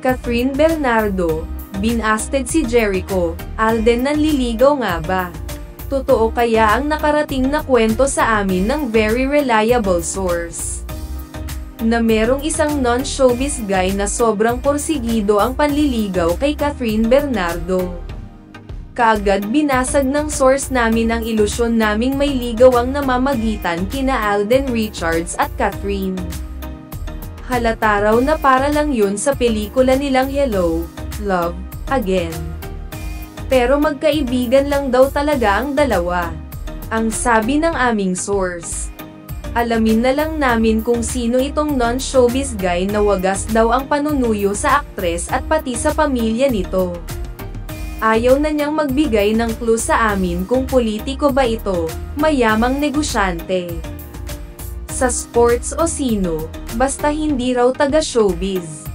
Catherine Bernardo, binasted si Jericho. Alden, nanliligaw nga ba? Totoo kaya ang nakarating na kwento sa amin ng very reliable source? Na merong isang non-showbiz guy na sobrang porsigido ang panliligaw kay Catherine Bernardo. Kaagad binasag ng source namin ang ilusyon naming may ligawang namamagitan kina Alden Richards at Catherine. Halata raw na para lang yun sa pelikula nilang Hello, Love, Again. Pero magkaibigan lang daw talaga ang dalawa. Ang sabi ng aming source. Alamin na lang namin kung sino itong non-showbiz guy na wagas daw ang panunuyo sa aktres at pati sa pamilya nito. Ayaw na niyang magbigay ng clue sa amin kung politiko ba ito, mayamang negosyante sa sports o sino, basta hindi raw taga-showbiz.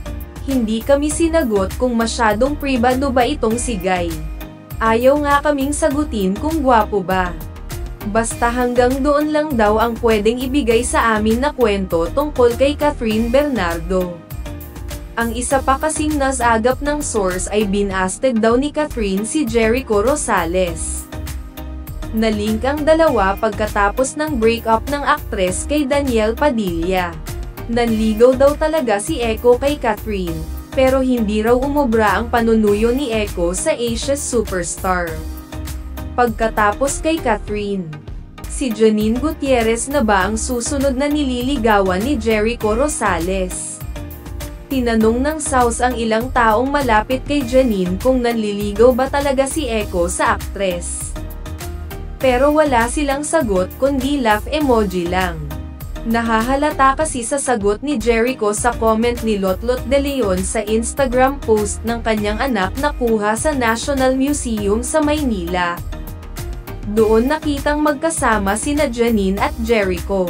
Hindi kami sinagot kung masyadong pribado ba itong si Guy. Ayaw nga kaming sagutin kung gwapo ba. Basta hanggang doon lang daw ang pwedeng ibigay sa amin na kwento tungkol kay Catherine Bernardo. Ang isa pa kasing nasagap ng source ay binasted daw ni Catherine si Jericho Rosales. Nalink ang dalawa pagkatapos ng breakup ng aktres kay Daniel Padilla. Nanligaw daw talaga si Echo kay Catherine, pero hindi raw umubra ang panunuyo ni Echo sa Asia's superstar. Pagkatapos kay Catherine, si Janine Gutierrez na ba ang susunod na nililigawan ni Jericho Rosales? Tinanong ng South ang ilang taong malapit kay Janine kung nanliligaw ba talaga si Echo sa aktres. Pero wala silang sagot kundi laugh emoji lang. Nahahalata kasi sa sagot ni Jericho sa comment ni Lotlot De Leon sa Instagram post ng kanyang anak na kuha sa National Museum sa Maynila. Doon nakitang magkasama sina Janine at Jericho.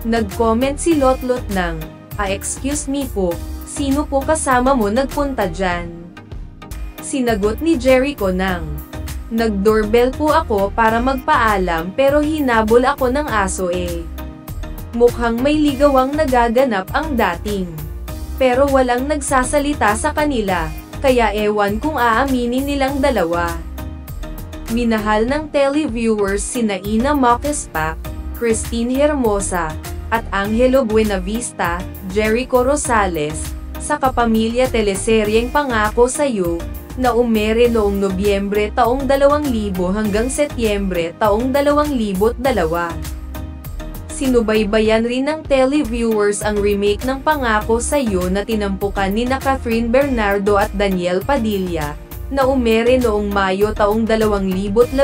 Nag-comment si Lotlot ng, excuse me po, sino po kasama mo nagpunta dyan? Sinagot ni Jericho ng, nag-doorbell po ako para magpaalam pero hinabol ako ng aso eh. Mukhang may ligawang nagaganap ang dating. Pero walang nagsasalita sa kanila, kaya ewan kung aaminin nilang dalawa. Minahal ng televiewers sina Ina Mocaspac, Christine Hermosa, at Angelo Buenavista, Jericho Rosales, sa kapamilya teleseryeng Pangako Sa'yo, na umere noong Nobyembre taong 2000 hanggang Setyembre taong 2002. Sinubaybayan rin ng televiewers ang remake ng Pangako Sa'yo na tinampukan ni Catherine Bernardo at Daniel Padilla, na umere noong Mayo taong 2015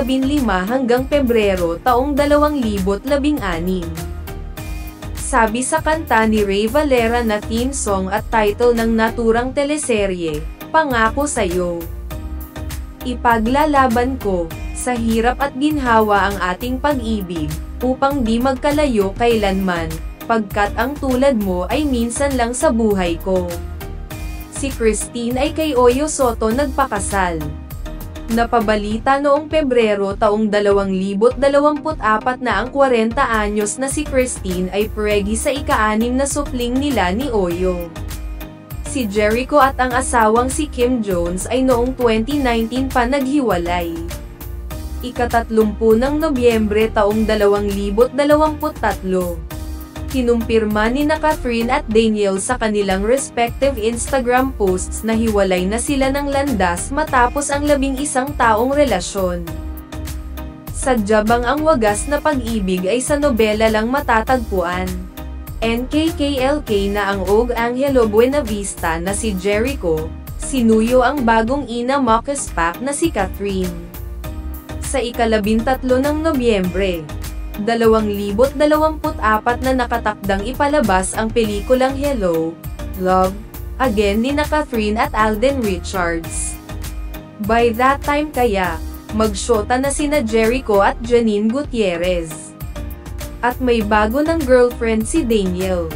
hanggang Pebrero taong 2016. Sabi sa kanta ni Ray Valera na theme song at title ng naturang teleserye, Pangako Sa'yo. Ipaglalaban ko, sa hirap at ginhawa ang ating pag-ibig, upang di magkalayo kailanman, pagkat ang tulad mo ay minsan lang sa buhay ko. Si Christine ay kay Oyo Soto nagpakasal. Napabalita noong Pebrero taong 2024 na ang 40 anyos na si Christine ay pregi sa ika-6 na supling nila ni Oyo. Si Jericho at ang asawang si Kim Jones ay noong 2019 pa naghiwalay. Ika-30 ng Nobyembre taong 2023. Kinumpirma ni Catherine at Daniel sa kanilang respective Instagram posts na hiwalay na sila ng landas matapos ang 11 taong relasyon. Sadyabang ang wagas na pag-ibig ay sa nobela lang matatagpuan. NKKLK na ang Og Angelo Buenavista na si Jericho, sinuyo ang bagong Ina Mocaspac na si Catherine. Sa ika-13 ng Nobyembre, 2024 na nakatakdang ipalabas ang pelikulang Hello, Love, Again ni Catherine at Alden Richards. By that time kaya, magsyota na sina Jericho at Janine Gutierrez. At may bago ng girlfriend si Daniel.